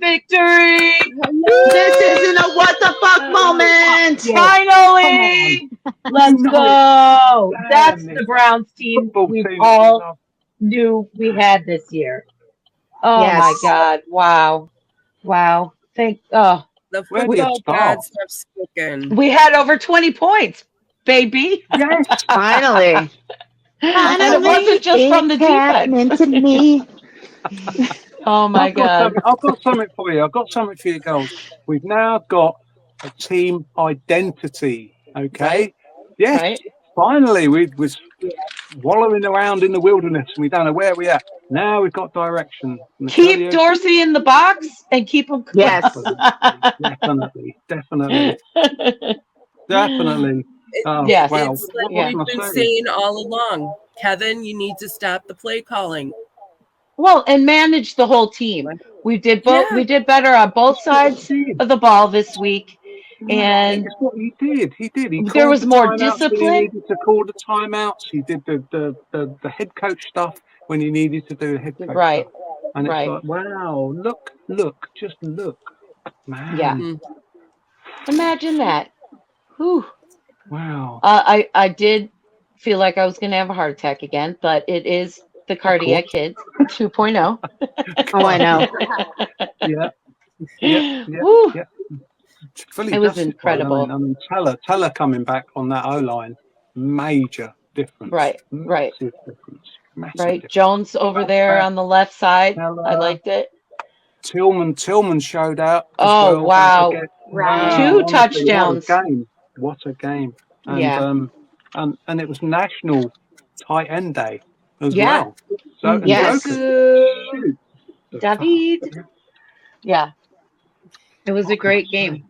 victory. This isn't a what the fuck moment. Finally, let's go. That's the Browns team we all knew we had this year. Oh Yes. my God! Wow, wow. The Where do you football start? gods have spoken. We had over 20 points, baby. Yes. Finally. And it wasn't just from the defense. to me. Oh my God. I've got something for you. I've got something for you, girls. We've now got a team identity. Okay. Right. Yes. Right. Finally, we was wallowing around in the wilderness and we don't know where we're at. Now we've got direction. And I tell Keep you, Dorsey in the box and keep him clean. Yes. definitely. Oh, Yes. wow. It's like Yeah. we've been saying all along. Kevin, you need to stop the play calling. Well, and manage the whole team. We did both. Yeah. We did better on both sides of the ball this week, and That's what he did. He there called was the more timeouts when he discipline. needed to call the timeouts. He did the head coach stuff when he needed to do the head coach Right. stuff. And it's Right. like, wow, just look, man. Yeah. Imagine that. Whew. Wow. I did feel like I was going to have a heart attack again, but it is the Cardiac Kids 2.0. Oh, I know. Whew. Yeah. Fully It was justified, incredible. I mean, Teller coming back on that O-line, major difference. Right. Massive difference. Massive Right. difference. Jones over there on the left side. Teller. I liked it. Tillman showed out. Oh, as well. wow. Right. 2 honestly, touchdowns. What a game. And Yeah. and it was National Tight End Day as Yeah. well. So and Yes. Joker, David. Yeah. It was a great game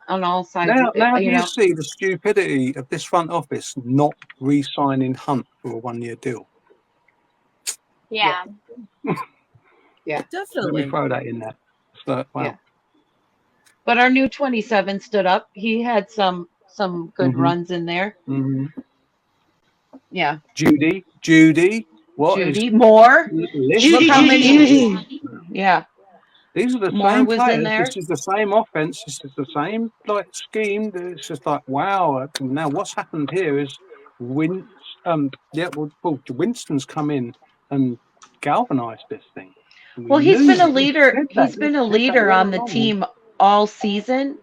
on all sides. Now you see the stupidity of this front office not re-signing Hunt for a 1-year deal. Yeah. Yeah. Let Definitely. me throw that in there. So, wow. Yeah. But our new 27 stood up. He had some good runs in there. Mm-hmm. Yeah. Judy. What is Judy Moore. Judy. Yeah. These are the Moore same was in players. there. This is the same offense. This is the same scheme. It's just like, wow. Now what's happened here is Winston's come in and galvanized this thing. Well, he's been a leader. He's been a leader on the team all season,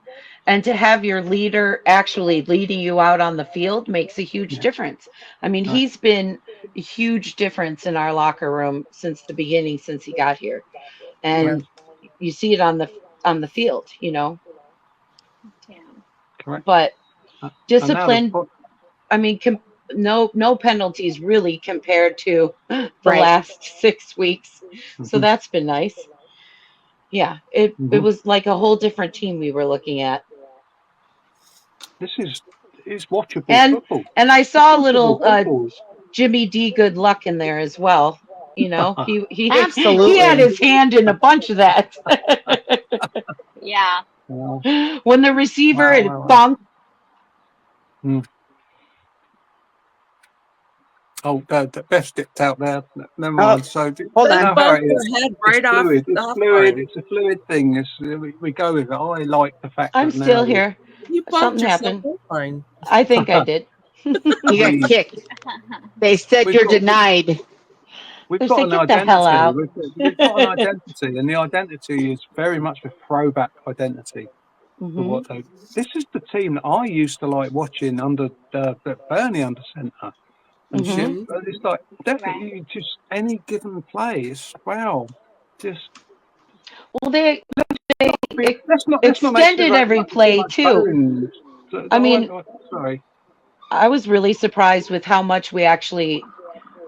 and to have your leader actually leading you out on the field makes a huge difference. I mean, he's been a huge difference in our locker room since the beginning, since he got here, and you see it on the field, Correct. But discipline. I mean, no penalties really compared to the last 6 weeks. So that's been nice. Yeah, it was like a whole different team we were looking at. This is watchable football. And I saw a little Jimmy D good luck in there as well. He Absolutely. He had his hand in a bunch of that. Yeah. When the receiver had bonked. Oh, the best dipped out there. Never mind. So hold on. It's fluid. It's a fluid thing. We go with it. I like the fact I'm that still here. Something happened. I think I did. You got kicked. They said you're denied. We've got an identity. We've got an identity, and the identity is very much a throwback identity. This is the team that I used to like watching under Bernie under centre. And shit. But it's like definitely just any given play. It's wow. Just they let's not extended every play too. I mean, sorry. I was really surprised with how much we actually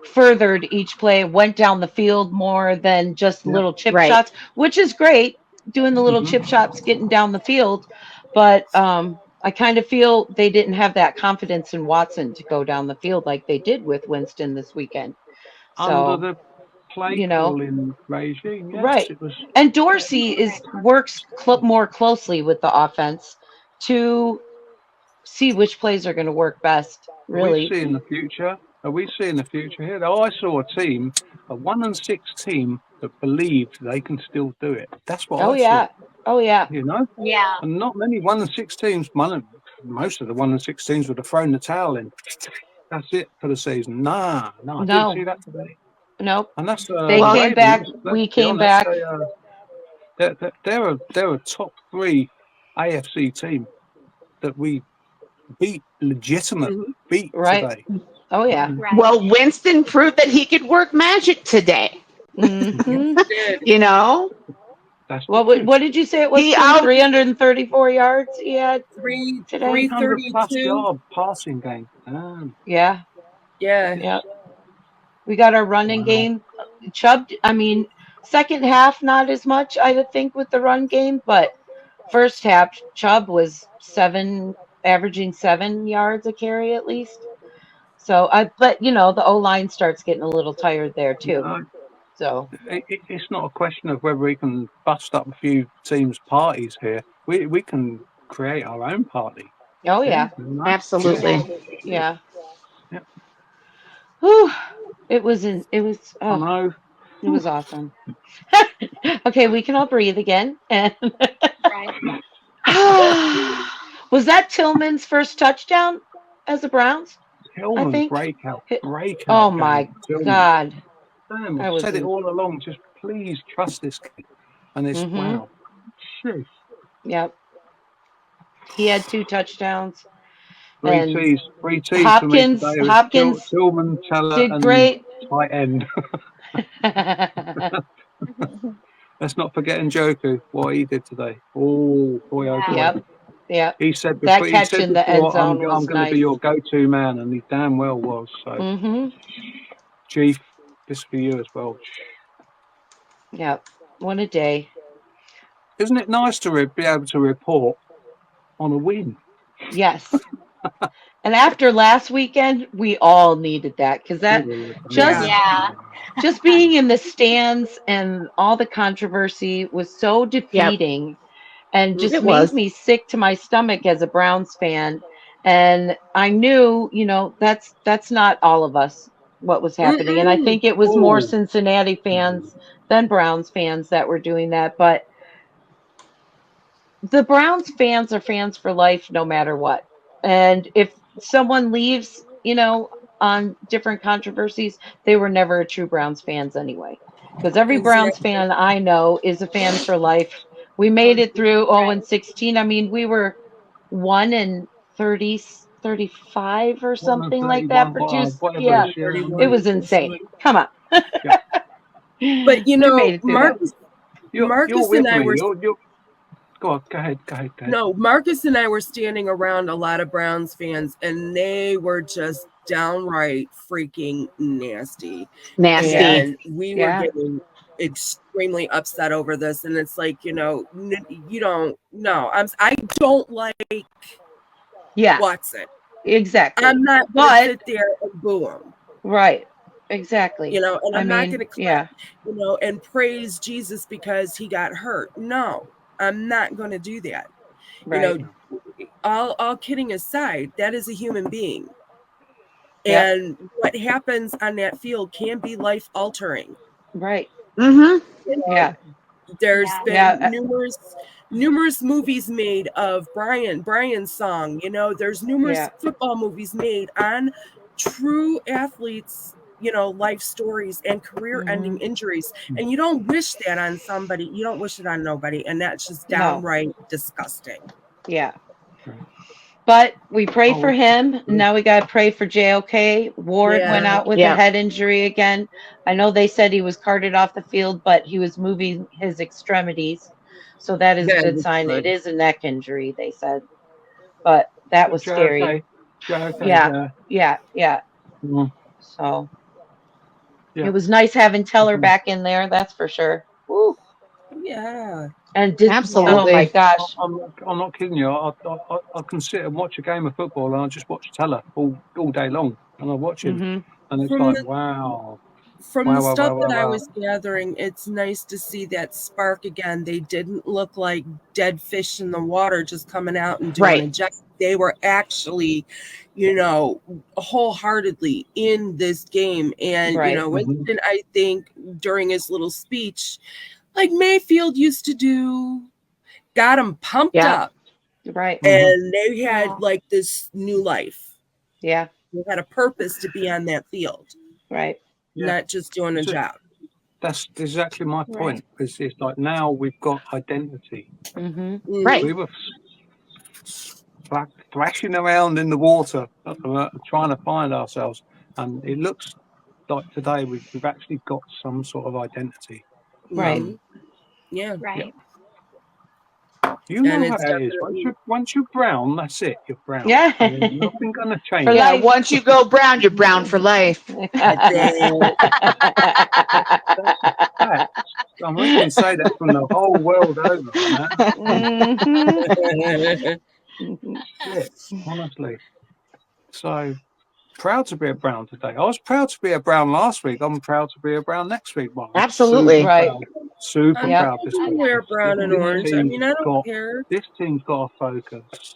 furthered each play, went down the field more than just little chip shots, which is great, doing the little chip shots, getting down the field. But I kind of feel they didn't have that confidence in Watson to go down the field like they did with Winston this weekend. So, under the play calling regime, right? And Dorsey works more closely with the offense to see which plays are going to work best. Really, we see in the future Are we seeing the future here? Oh, I saw a team, a 1-6 team that believed they can still do it. That's what Oh I saw. yeah. Oh yeah. You know, Yeah. and not many 1-6 teams. Most of the 1-6 teams would have thrown the towel in. That's it for the season. No, I didn't see No. that today. Nope. And that's They the came back. Ravens. Let's We be came honest, back. they're a top 3 AFC team that we beat Right. today. Oh yeah. Right. Well, Winston proved that he could work magic today. Mm-hmm. Did. You know, That's What did you say it was? He Tim? out- 334 yards he had today. 300+ 332. yard passing game. Yeah. Yeah. Yeah. We got our running Wow. game. Chubb. I mean, second half not as much I would think with the run game, but first half Chubb was averaging 7 yards a carry at least. So but the O line starts getting a little tired there too. No, So it's not a question of whether we can bust up a few teams' parties here. We can create our own party. oh yeah, absolutely. yeah. Yeah. Whew. It was I know. it was awesome. Okay, we can all breathe again. And Right. was that Tillman's first touchdown as the Browns? I Tillman think. breakout Oh game. my Tillman. God. Damn, I I've was said it in- all along. Just please trust this kid. And it's wow. Sheesh. Yep. He had 2 touchdowns. Three And T's for me Hopkins today. It was Hopkins Tillman, Teller, did and great. tight end. Let's not forget Njoku, what he did today. Oh boy, oh boy. Yep. Yep. He said That before, catch in the end zone I'm was going to be nice. your go-to man, and he damn well was. So, Mm-hmm. Chief, this for you as well. Yep. What a day. Isn't it nice to be able to report on a win? Yes. And after last weekend, we all needed that because that just Yeah. just being in the stands and all the controversy was so defeating and just It made was. me sick to my stomach as a Browns fan. And I knew, that's not all of us what was happening. And I think it was more Cincinnati fans than Browns fans that were doing that. But the Browns fans are fans for life no matter what. And if someone leaves, on different controversies, they were never a true Browns fans anyway. Because every Browns Exactly. fan I know is a fan for life. We made it through 0-16. I mean, we were 1-30, 35 or something like that 131, for two. whatever Yeah, it is. Yeah. 31. it was insane. Come on. But we made it through that. You're Marcus with and I me. were Go on, go ahead. no, Marcus and I were standing around a lot of Browns fans, and they were just downright freaking nasty. And we were getting extremely upset over this. And it's like, you don't know. I don't like Watson. Exactly. I'm not going to sit there and boo him. Right. Exactly. And I'm not going to clap, and praise Jesus because he got hurt. No, I'm not going to do that. Right. All kidding aside, that is a human being. And what happens on that field can be life altering. Right. Mm-hmm. There's been numerous movies made of Brian's song. There's numerous football movies made on true athletes, life stories and career-ending injuries. And you don't wish that on somebody. You don't wish it on nobody. And that's just downright disgusting. Yeah. But we pray for him. Now we got to pray for JOK. Ward went out with a head injury again. I know they said he was carted off the field, but he was moving his extremities. So that is a good sign. It is a neck injury, they said. But that was scary. Yeah. So it was nice having Teller back in there. That's for sure. Woo. Yeah. And absolutely. Oh my gosh. I'm not kidding you. I can sit and watch a game of football and I just watch Teller all day long, and I watch him, and it's like, wow. from the stuff that I was gathering, it's nice to see that spark again. They didn't look like dead fish in the water just coming out and doing a job. They were actually, wholeheartedly in this game. And, Winston, I think during his little speech, like Mayfield used to do, got them pumped up. Right. And they had like this new life. Yeah. They had a purpose to be on that field. Right. Not just doing a job. That's exactly my point. It's like now we've got identity. Right. We were thrashing around in the water, trying to find ourselves, and it looks like today we've actually got some sort of identity. Right. Yeah. Right. You know how it is. Once you're brown, that's it. You're brown. Yeah. Nothing gonna change. Yeah, once you go brown, you're brown for life. I'm not going to say that from the whole world over. Honestly. So proud to be a brown today. I was proud to be a brown last week. I'm proud to be a brown next week. Absolutely. Super proud this I week. wear brown and orange. I mean, I don't care. This team's got to focus.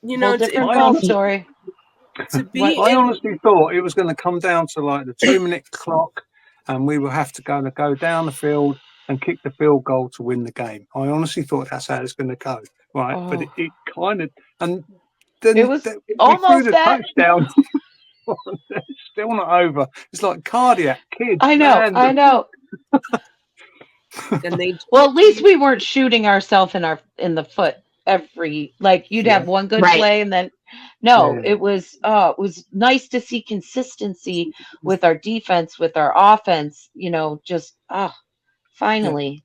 Different ball story. I honestly thought it was going to come down to like the 2-minute clock, and we will have to go down the field and kick the field goal to win the game. I honestly thought that's how it's going to go, right? But it kind of, and then it was almost the touchdown. It's still not over. It's like cardiac kids. I know. Well, at least we weren't shooting ourselves in the foot every, like you'd have one good play and then it was nice to see consistency with our defense, with our offense, just finally.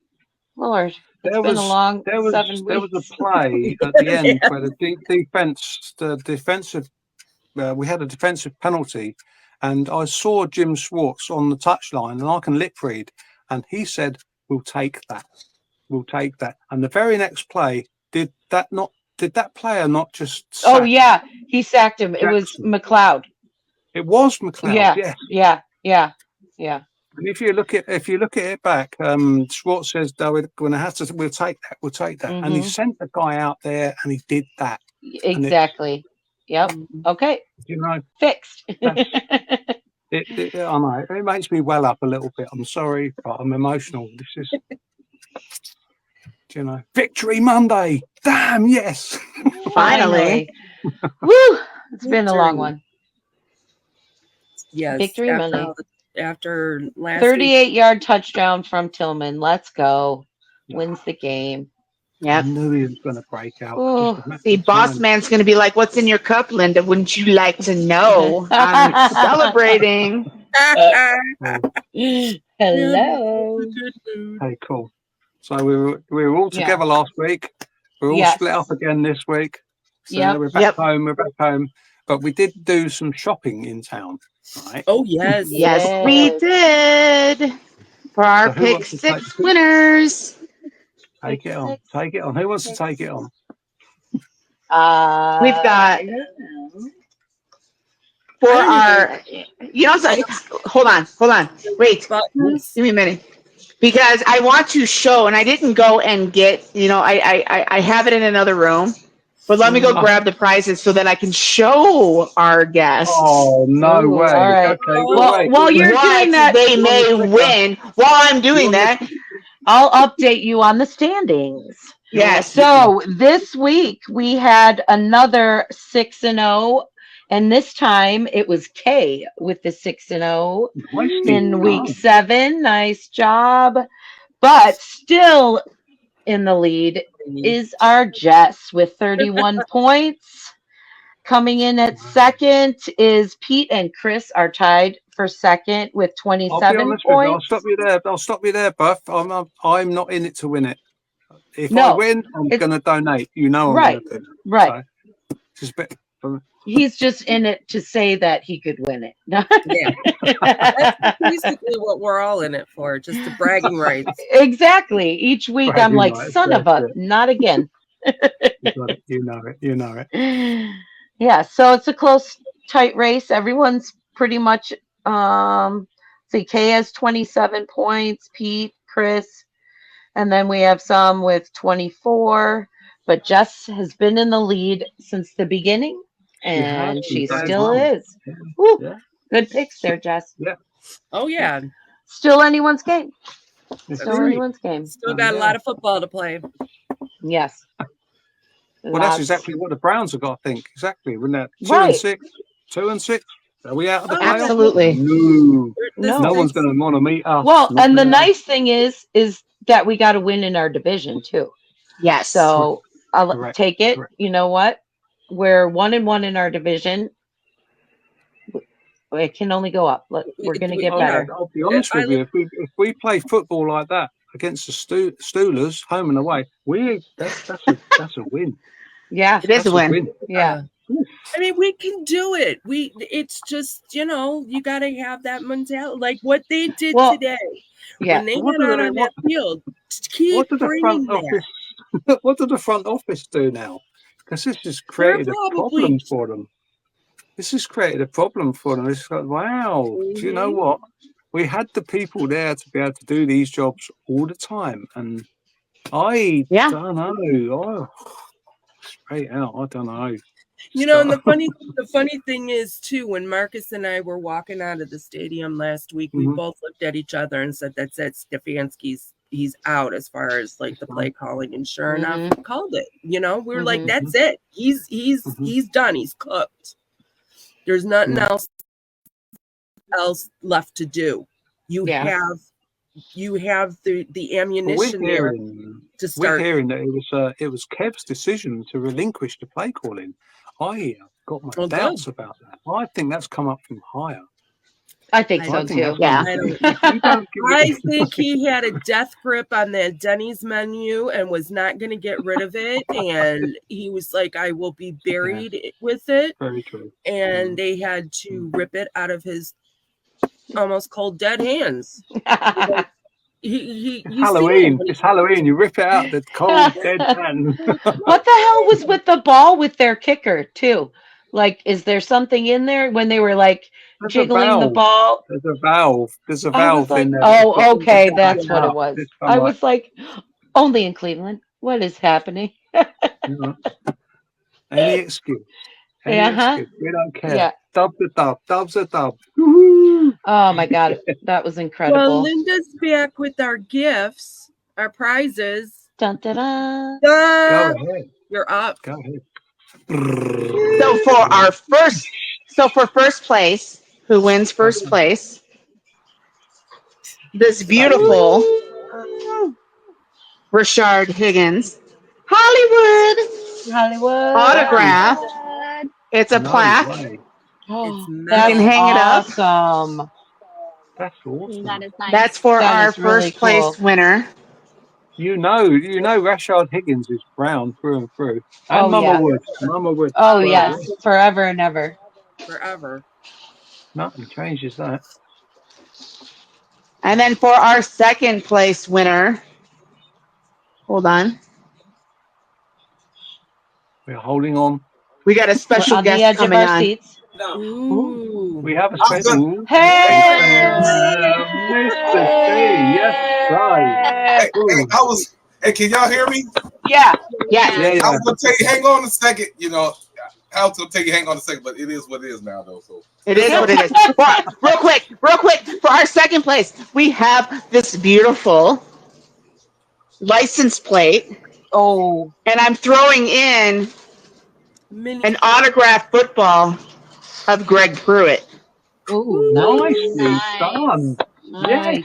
Lord, it's been a long 7 weeks. There was a play at the end where the defensive we had a defensive penalty, and I saw Jim Schwartz on the touchline, and I can lip read, and he said, "We'll take that. We'll take that." And the very next play, did that player not just sack? Oh yeah, he sacked him. It was McLeod. It was McLeod. Yeah. And if you look at it back, Schwartz says, "No, we're going to have to. We'll take that." And he sent the guy out there, and he did that. Exactly. Yep. Okay. Fixed. I know it makes me well up a little bit. I'm sorry, but I'm emotional. This is, Victory Monday. Damn yes. Finally. Woo! It's been a long one. Yes. Victory Monday. After last 38-yard touchdown from Tillman. Let's go. Wins the game. Yeah. I knew he was going to break out. See, boss man's going to be like, "What's in your cup, Linda? Wouldn't you like to know? I'm celebrating." Hello. Hey, cool. So we were all together last week. We're all split up again this week. So we're back home. We're back home. But we did do some shopping in town, right? Oh yes, yes, we did for our pick six winners. Take it on. Who wants to take it on? We've got for our, hold on. Wait, give me a minute. Because I want to show, and I didn't go and get, I have it in another room. But let me go grab the prizes so that I can show our guests. Oh, no way. All right. Okay, while you're doing that, they may win. While I'm doing that, I'll update you on the standings. Yes. So this week we had another 6-0, and this time it was Kay with the 6-0 in week 7. Nice job. But still in the lead is our Jess with 31 points. Coming in at second is Pete, and Chris are tied for second with 27 points. I'll stop you there, Buff. I'm not in it to win it. If I win, I'm going to donate. I'm going to do. Right. So, it's a bit, he's just in it to say that he could win it. That's basically what we're all in it for, just the bragging rights. Exactly. Each week I'm like, son of a, not again. You know it. Yeah, so it's a close, tight race. Everyone's pretty much See, Kay has 27 points, Pete, Chris, and then we have some with 24. But Jess has been in the lead since the beginning, and she still is. Woo, good picks there, Jess. Yeah. Oh yeah. Still anyone's game. Still anyone's game. Still got a lot of football to play. Yes. Well, that's exactly what the Browns have got, I think. Exactly. Wouldn't that? 2-6. 2-6. Are we out of the playoffs? Absolutely. No one's going to want to meet us. Well, and the nice thing is that we got to win in our division too. Yes. So I'll take it. Correct. You know what? We're 1-1 in our division. It can only go up. We're going to get better. I'll be honest with you. If we play football like that against the Steelers, home and away, that's a win. Yeah, it is a win. Yeah. I mean, we can do it. It's just, you got to have that mentality, like what they did today. Yeah. When they got out on that field, keep bringing that. What did the front office do now? Because this has created a problem for them. This has created a problem for them. It's like, wow, do you know what? We had the people there to be able to do these jobs all the time. And I don't know. Straight out, I don't know. And the funny thing is too, when Marcus and I were walking out of the stadium last week, we both looked at each other and said, "That's it. Stefanski's he's out as far as like the play calling." And sure enough, we called it. We were like, "That's it. He's done. He's cooked. There's nothing else left to do. You have the ammunition there to start." We're hearing that it was Kev's decision to relinquish the play calling. I got my doubts about that. I think that's come up from higher. I think so too. Yeah. I think he had a death grip on that Denny's menu and was not going to get rid of it. And he was like, "I will be buried with it." Very true. And they had to rip it out of his almost cold dead hands. Halloween. It's Halloween. You rip it out the cold dead hand. What the hell was with the ball with their kicker too? Like, is there something in there when they were like jiggling the ball? There's a valve in there. Oh, okay, that's what it was. I was like, only in Cleveland. What is happening? Any excuse. We don't care. Yeah. Dub's a dub. Dub's a dub. Oh my God, that was incredible. Well, Linda's back with our gifts, our prizes. Dun, dun, dun. Go ahead. You're up. Go ahead. So for first place, who wins first place? This beautiful Rashard Higgins Hollywood autograph. It's a plaque. Oh, you can hang it up. Awesome. That's awesome. That is nice. That's for our first place winner. You know, Rashard Higgins is brown through and through. And Mama Wood. Oh yes, forever and ever. Forever. Nothing changes that. And then for our second place winner, hold on. We're holding on. We got a special guest the edge coming of our on. Seats. Ooh. We have a special. Hey! Mr. C. Yes, right. Hey, can y'all hear me? Yeah. I was gonna tell you, hang on a second. I was gonna tell you, hang on a second, but it is what it is now, though. So it is what it is. Real quick. For our second place, we have this beautiful license plate. Oh, and I'm throwing in an autographed football of Greg Pruitt. ooh, Nicely done. nice.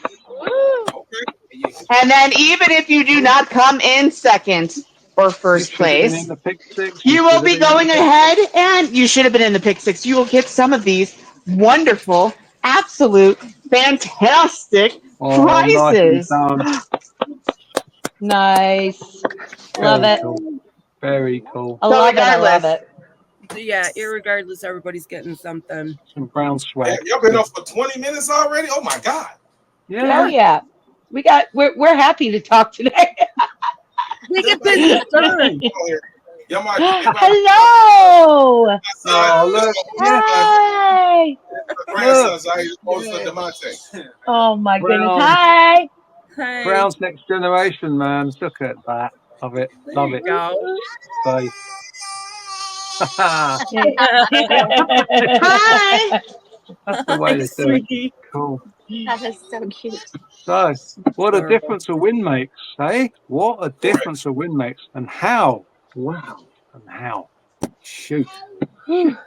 And then even if you do not come in second or first place, you will be going ahead, and you should have been in the pick six. You will get some of these wonderful, absolute, fantastic prizes. Nice. Love it. Cool. Very cool. I love it. Yeah, irregardless, everybody's getting something. Some brown swag. y'all been off for 20 minutes already? Oh my God. Yeah. Oh yeah. We're happy to talk today. We get business done. Hello. Oh, look. Yes. Hi. Grandson, so I supposed to Demonte. Oh my goodness. Brown. Hi. Hey. Brown's next generation, man. Look at that. Love it. Love it. Go. Bye. Hi. That's the way to do it. Cool. That is so cute. So, what a difference a win makes, eh? What a difference a win makes. And how? Wow. And how? Shoot. Where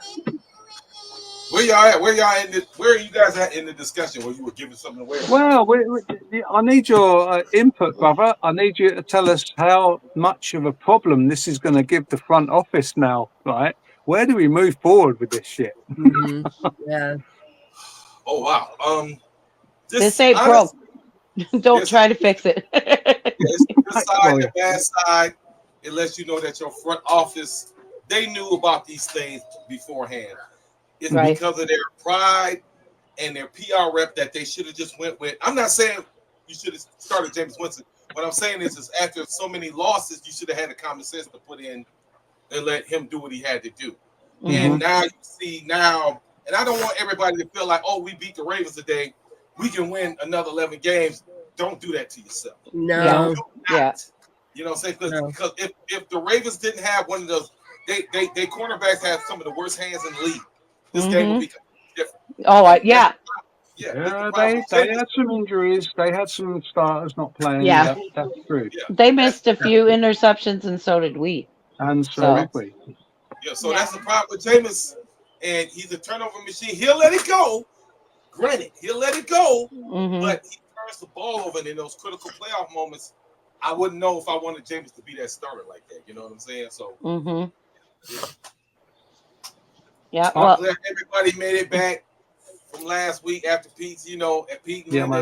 y'all at? Where are you guys at in the discussion where you were giving something away? Well, I need your input, brother. I need you to tell us how much of a problem this is going to give the front office now, right? Where do we move forward with this shit? Yeah. Oh wow. This ain't broke. Don't try to fix it. It's the good side, the bad side. It lets you know that your front office, they knew about these things beforehand. It's because of their pride and their PR rep that they should have just went with. I'm not saying you should have started James Winston. What I'm saying is after so many losses, you should have had the common sense to put in and let him do what he had to do. Mm-hmm. And now you see now, and I don't want everybody to feel like, oh, we beat the Ravens today, we can win another 11 games. Don't do that to yourself. No. Yeah. You know what I'm saying? Because if the Ravens didn't have one of those, they cornerbacks had some of the worst hands in the league. This game would be different. Oh, yeah. Yeah, they had some injuries. They had some starters not playing. Yeah. That's true. Yeah. They missed a few interceptions, and so did we. And so did we. Yeah, so that's the problem with Jameis. And he's a turnover machine. He'll let it go. Granted, he'll let it go. But he turns the ball over, and in those critical playoff moments, I wouldn't know if I wanted Jameis to be that starter like that. You know what I'm saying? So, yeah. I'm glad everybody made it back from last week after Pete, and Pete and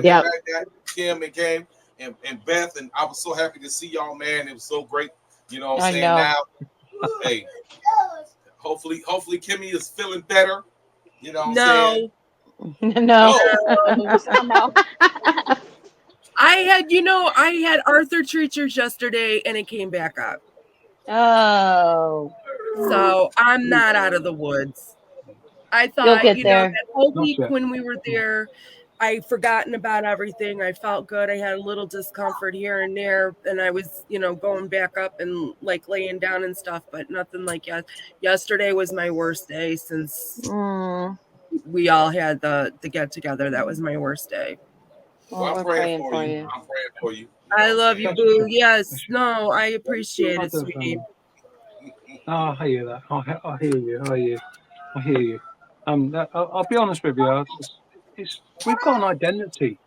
Kim and came and Beth, and I was so happy to see y'all, man. It was so great, saying now. Hey, hopefully Kimmy is feeling better. You know what I'm saying? No. I had Arthur Treachers yesterday and it came back up. Oh. So I'm not out of the woods. I thought, that whole week when we were there, I forgotten about everything. I felt good. I had a little discomfort here and there, and I was, going back up and like laying down and stuff, but nothing like yesterday was my worst day since we all had the get together. That was my worst day. Well, I'm praying for you. I'm praying for you. I love you, boo. Yes. No, I appreciate it, sweetie. I hear that. I hear you. I hear you. I'll be honest with you. We've got an identity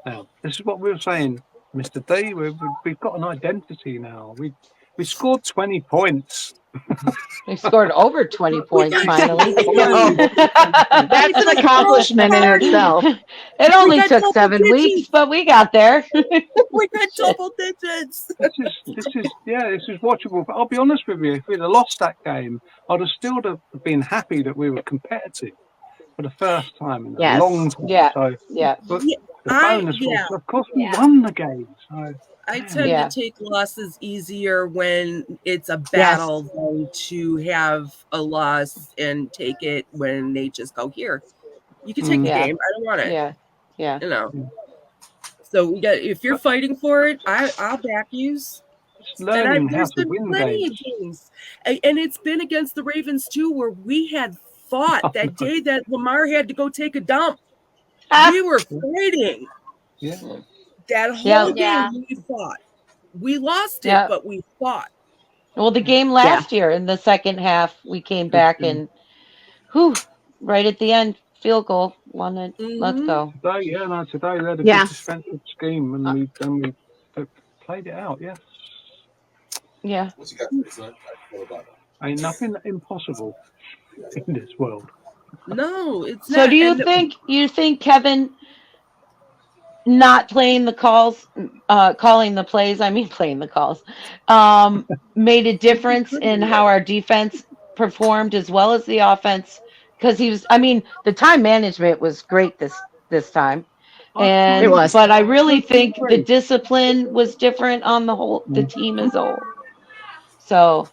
now. This is what we were saying, Mr. D. We've got an identity now. We scored 20 points. We scored over 20 points finally. That's an accomplishment in itself. It only took 7 weeks, but we got there. We got double digits. This is watchable. But I'll be honest with you, if we'd have lost that game, I'd have still been happy that we were competitive for the first time in a long time. Yeah. So, but the bonus was, of course, we won the game. So. I tend to take losses easier when it's a battle than to have a loss and take it when they just go, here, you can take the game. I don't want it. Yeah. So if you're fighting for it, I'll back you. Learning how to win games. And it's been against the Ravens too, where we had fought that day that Lamar had to go take a dump. We were fighting. Yeah. That whole game we fought. We lost it, but we fought. Well, the game last year in the second half, we came back and right at the end, field goal, won it. Let's go. Today we had a good defensive scheme and we played it out, Yeah. What you got to say, son? Ain't nothing impossible in this world. No, it's not. So do you think Kevin not playing the calls, calling the plays, playing the calls, made a difference in how our defense performed as well as the offense? Because the time management was great this time. And it was. But I really think the discipline was different on the team as a whole. So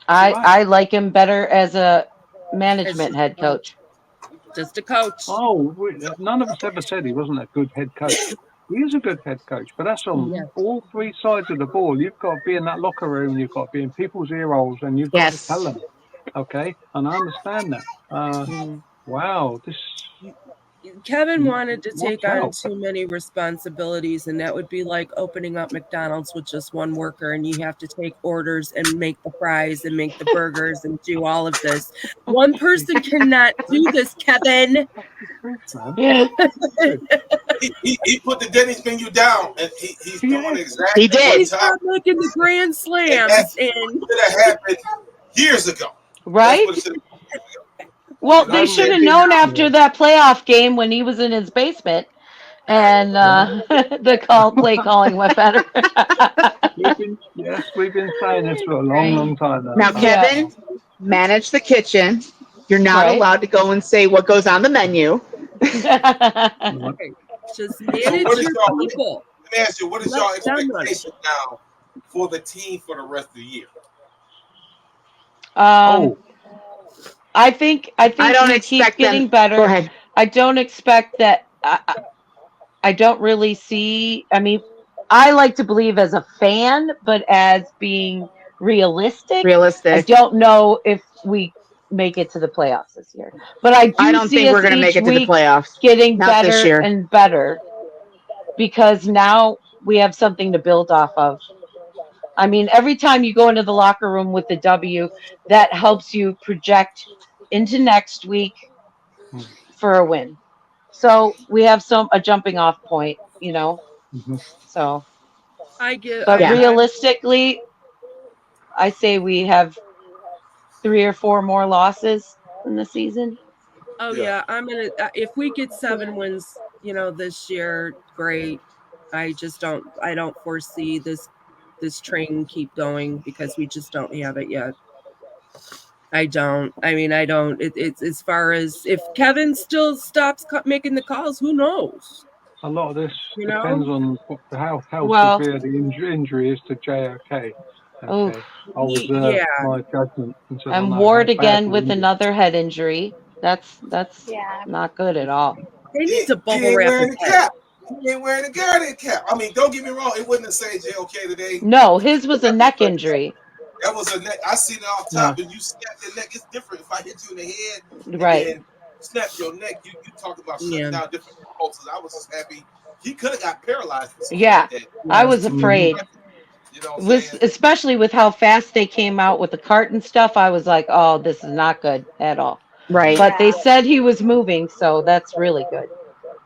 I like him better as a management head coach. Just a coach. Oh, none of us ever said he wasn't a good head coach. He is a good head coach, but that's on all three sides of the ball. You've got to be in that locker room, you've got to be in people's ear holes, and you've got to tell them. Okay, and I understand that. Wow, this. Kevin wanted to take on too many responsibilities, and that would be like opening up McDonald's with just one worker, and you have to take orders and make the fries and make the burgers and do all of this. One person cannot do this, Kevin. he put the Denny's menu down, and he's doing exactly. He did. He's not making the grand slams, and that happened years ago, right? Well, they should have known after that playoff game when he was in his basement, and the play calling went better. We've been saying this for a long time now. Now, Kevin, manage the kitchen. You're not allowed to go and say what goes on the menu. Just manage your people. Let me ask you, what is your expectation now for the team for the rest of the year? I think I don't expect getting better. Go ahead. I don't expect that. I don't really see. I mean, I like to believe as a fan, but as being realistic, I don't know if we make it to the playoffs this year. But I don't think we're going to make it to the playoffs. Getting better and better, because now we have something to build off of. I mean, every time you go into the locker room with the W, that helps you project into next week for a win. So we have a jumping off point, you know. So but realistically, I say we have 3 or 4 more losses in the season. Oh yeah, I'm gonna. If we get 7 wins, this year, great. I don't foresee this train keep going because we just don't have it yet. I don't. It's as far as if Kevin still stops making the calls, who knows? A lot of this depends on how severe the injury is to JOK. Okay. I was my judgment. And Ward again with another head injury. That's not good at all. They need to bubble wrap his head. He ain't wearing a guarding cap. I mean, don't get me wrong. It wasn't a say JOK today. No, his was a neck injury. That was a neck. I seen it off top, and you snap your neck. It's different. If I hit you in the head, right, and snap your neck, you talk about shutting down different pulses. I was just happy. He could have got paralyzed. Like that. I was afraid. Especially with how fast they came out with the cart and stuff. I was like, oh, this is not good at all. Right. But they said he was moving, so that's really good.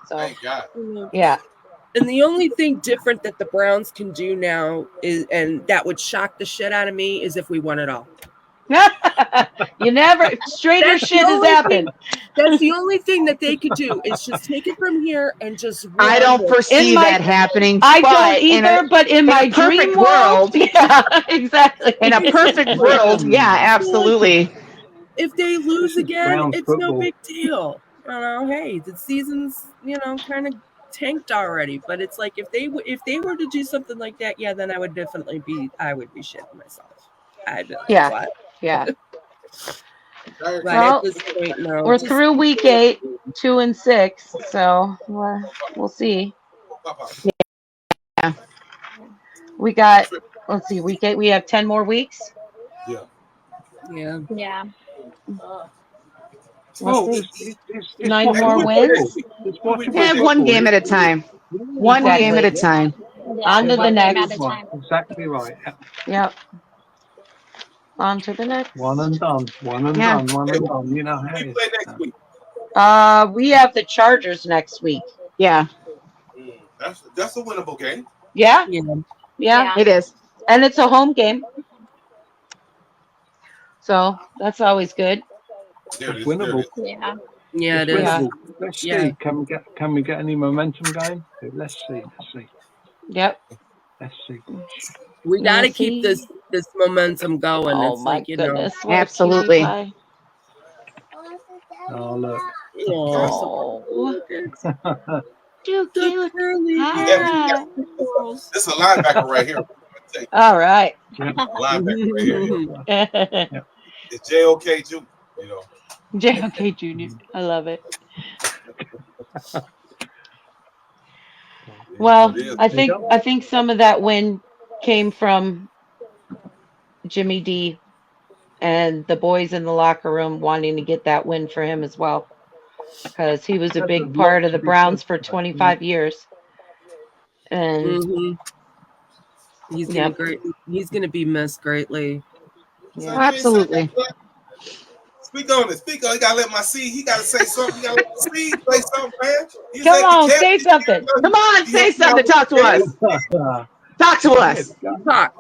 So, thank God. Yeah. And the only thing different that the Browns can do now is, and that would shock the shit out of me, is if we won it all. You never, stranger shit has happened. That's the only thing that they could do is just take it from here and just. I don't foresee that happening. I don't either, but in my dream world, yeah, exactly. In a perfect world, yeah, absolutely. If they lose again, it's no big deal. Hey, the season's kind of tanked already, but it's like if they were to do something like that, then I would definitely be shitting myself. Yeah. Right, well, at this point, no. We're through week 8, 2-6, so we'll see. Yeah. We got, let's see, week 8, we have 10 more weeks. Yeah. We'll see. 9 more wins. Yeah, one game at a time. One game at a time. On to the next one. Exactly right. Yep. On to the next. One and done. One and done. You know how it play next week. We have the Chargers next week. Yeah. That's a winnable game. Yeah. It is. And it's a home game. So that's always good. It's winnable. Yeah, it is. Winnable. Let's see. Can we get any momentum going? Let's see. Yep. Let's see. We got to keep this momentum going. Oh, it's my like, goodness. Absolutely. Oh, look. Oh. Too cute. This is a linebacker right here. All right. Linebacker right here. It's JOK Jr. You know. JOK Jr. I love it. Well, I think some of that win came from Jimmy D and the boys in the locker room wanting to get that win for him as well, because he was a big part of the Browns for 25 years. And he's gonna be missed greatly. Yeah. Absolutely. Speak on it. Speak on it. You gotta let my seed. He gotta say something. You gotta let my seed say something, man. Come on, say something. Come on, say something. Talk to us. Talk to us. Talk.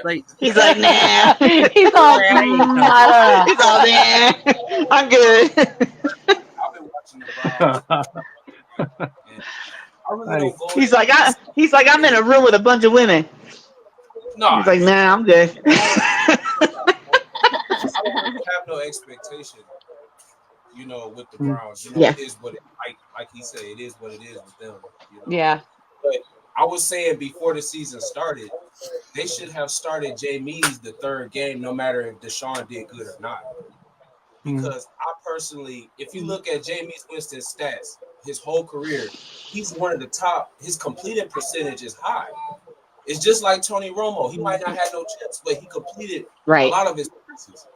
Like he's like, nah. He's all, I he's all, nah. I'm good. I've been watching the Browns. He's like, I'm in a room with a bunch of women. No, he's like, nah, I'm good. I don't have no expectation, you know, with the Browns. You know, it is what it like he said, it is what it is with them. You know? Yeah. But I was saying before the season started, they should have started Jameis the third game, no matter if Deshaun did good or not. Because I personally, if you look at Jameis Winston's stats, his whole career, he's one of the top. His completed percentage is high. It's just like Tony Romo. He might not have no chips, but he completed a lot of his passes.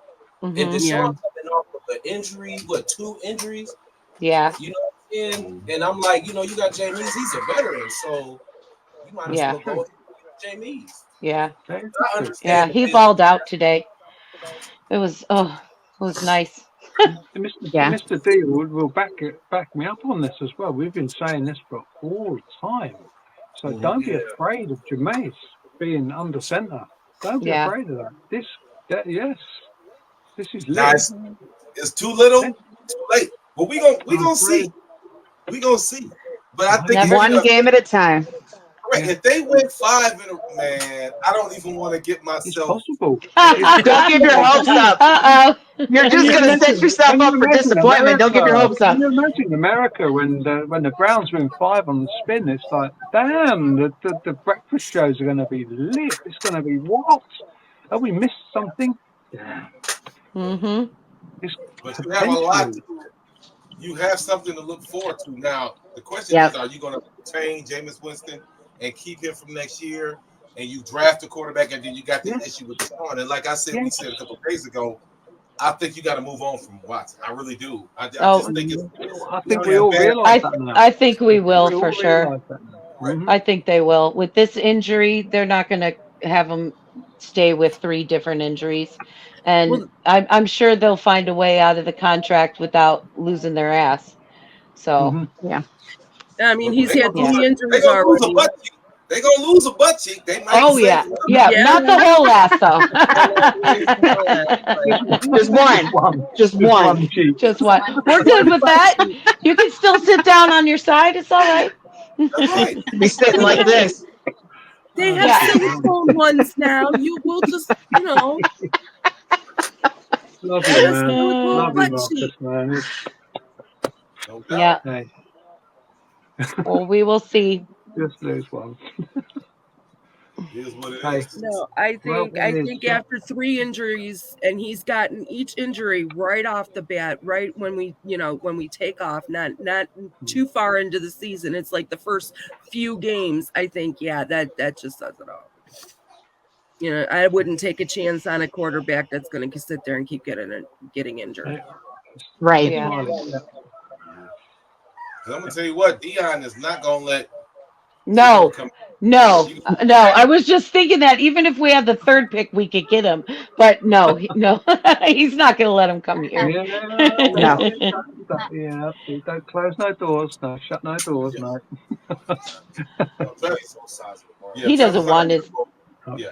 And Deshaun coming off of an injury, 2 injuries? Yeah. You know what I'm saying? And I'm like, you know, you got Jameis, he's a veteran, so you might as well go with Jameis. Yeah. Yeah, he balled out today. It was nice. Mr. D will back me up on this as well. We've been saying this for all the time. So don't be afraid of Jameis being under center. Don't be afraid of that. This is nice. It's too little, too late. But we gonna see. We gonna see. But I think one game at a time. Right, if they win 5 in a man, I don't even want to get myself. It's possible. Don't give your hopes up. You're just going to set yourself up for disappointment. Don't give your hopes up. Can you imagine America when the Browns win 5 on the spin? It's like, damn, the breakfast shows are going to be lit. It's going to be what? Have we missed something? Yeah. But you have a lot. You have something to look forward to. Now, the question is, are you going to retain Jameis Winston and keep him from next year, and you draft a quarterback, and then you got the issue with Deshaun? And like I said, we said a couple of days ago, I think you got to move on from Watson. I really do. I just think I think we all realize that now. I think we will for sure. I think they will. With this injury, they're not going to have him stay with 3 different injuries. And I'm sure they'll find a way out of the contract without losing their ass. So, yeah. I mean, he's had 3 injuries already. They're going to lose a butt cheek. They might not the whole ass, though. Just one. Just one. We're good with that. You can still sit down on your side. It's all right. Be sitting like this. They have silicone ones now. You will just, you know. Love you, man. Love you, Marcus, man. Yeah. Hey. Well, we will see. Just lose one. Here's what it is. No, I think after 3 injuries, and he's gotten each injury right off the bat, right when we take off, not too far into the season. It's like the first few games. I think, that just does it all. You know, I wouldn't take a chance on a quarterback that's going to sit there and keep getting injured. Right. Yeah. I'm gonna tell you what, Dion is not gonna let. No. I was just thinking that even if we had the 3rd pick, we could get him. But no, he's not gonna let him come here. Don't close no doors. No, shut no doors. No. He doesn't want his.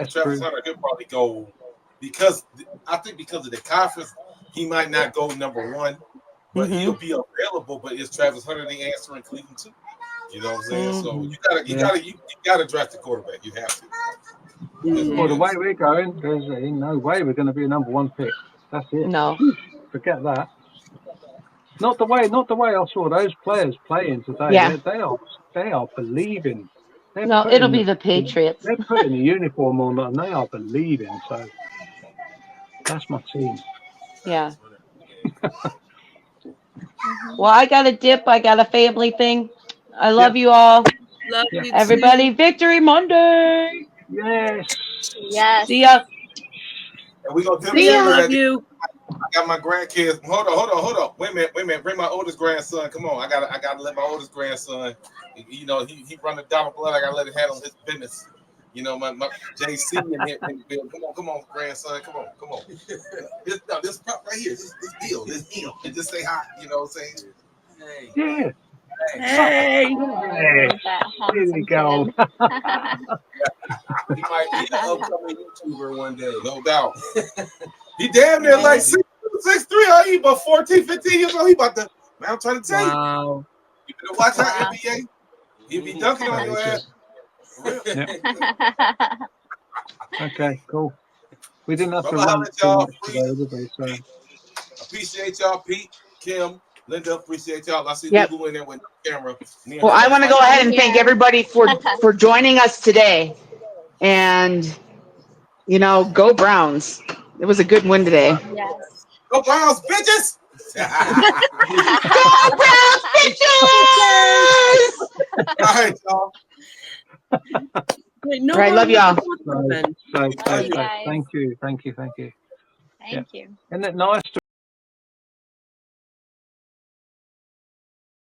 Travis Hunter could probably go because of the conference. He might not go number 1. But he'll be available. But is Travis Hunter the answer in Cleveland too? You know what I'm saying? So you gotta draft the quarterback. You have to. Well, the way we're going, there's no way we're going to be a number 1 pick. That's it. No, forget that. Not the way I saw those players playing today. Yeah. They are believing. No, it'll be the Patriots. They're putting the uniform on and they are believing. So that's my team. Yeah. Well, I got a dip. I got a family thing. I love you all. Love you Everybody, too. Victory Monday. Yes. Yes. See ya. And we gonna See ya. demonstrate Love you. I got my grandkids. Hold on. Wait a minute. Bring my oldest grandson. Come on. I gotta let my oldest grandson. You know, he run the dollar blood. I gotta let him handle his business. You know, my JC and him. Come on, grandson. Come on. This prop right here. This deal. And just say hi. You know what I'm saying? Hey. Yeah. Hey. Here we go. He might be an upcoming YouTuber one day, no doubt. He damn near like 6'3". He about 14, 15 years old. He about to. Man, I'm trying to tell you. You better watch out, NBA. He'll be dunking on your ass. For real. Yeah. Okay, cool. We didn't have to Bye-bye, run too y'all. much today, did we? So. Appreciate y'all, Pete, Kim, Linda. Appreciate y'all. I see Yep. Lulu in there with no camera. Well, I want to go ahead and thank everybody for joining us today. And, you know, go Browns. It was a good win today. Yes. Go Browns, bitches! Go Browns, bitches! All right, y'all. Wait, no All right, love y'all. So, Love you guys. thank you. Thank you. Isn't it nice to